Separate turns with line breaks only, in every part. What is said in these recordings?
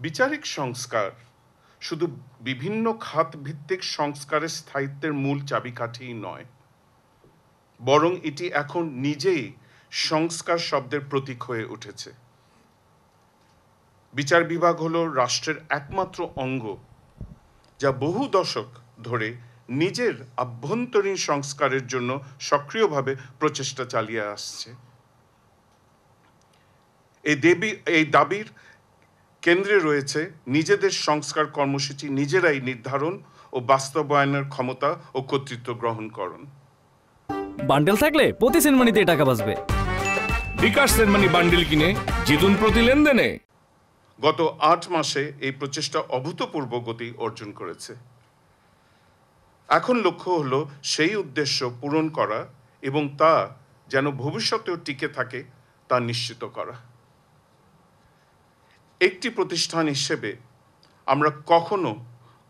বিচারিক সংস্কার শুধু বিভিন্ন খাত ভিত্তিক সংস্কারের স্থায়িত্বের মূল চাবিকাঠিই নয়, বরং এটি এখন নিজেই সংস্কার শব্দের প্রতীক হয়ে উঠেছে। বিচার বিভাগ হলো রাষ্ট্রের একমাত্র অঙ্গ যা বহু দশক ধরে নিজের আভ্যন্তরীণ সংস্কারের জন্য সক্রিয়ভাবে প্রচেষ্টা চালিয়ে আসছে। এই দাবির কেন্দ্রে রয়েছে নিজেদের সংস্কার কর্মসূচি নিজেরাই নির্ধারণ ও বাস্তবায়নের ক্ষমতা ও কর্তৃত্ব গ্রহণকরণ।
বান্ডেল থাকলে প্রতি সেনমানিতে টাকা বাঁচবে।
বিকাশ সেনমানি বান্ডেল কিনে জিতুন প্রতি লেনদেনে।
গত ৮ মাসে এই প্রচেষ্টা অভূতপূর্ব গতি অর্জন করেছে। এখন লক্ষ্য হলো সেই উদ্দেশ্য পূরণ করা এবং তা যেন ভবিষ্যতেও টিকে থাকে তা নিশ্চিত করা। একটি প্রতিষ্ঠান হিসেবে আমরা কখনো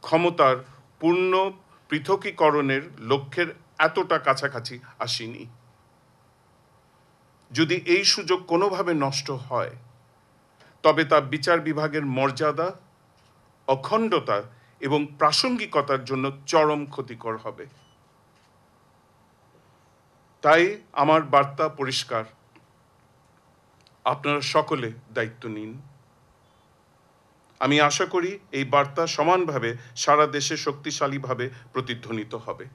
ক্ষমতার পূর্ণ পৃথকীকরণের লক্ষ্যের এতটা কাছাকাছি আসিনি। যদি এই সুযোগ কোনোভাবে নষ্ট হয় তবে তা বিচার বিভাগের মর্যাদা, অখণ্ডতা এবং প্রাসঙ্গিকতার জন্য চরম ক্ষতিকর হবে। তাই আমার বার্তা পরিষ্কার, আপনারা সকলে দায়িত্ব নিন। আমি আশা করি এই বার্তা সমানভাবে সারা দেশে শক্তিশালীভাবে প্রতিধ্বনিত হবে।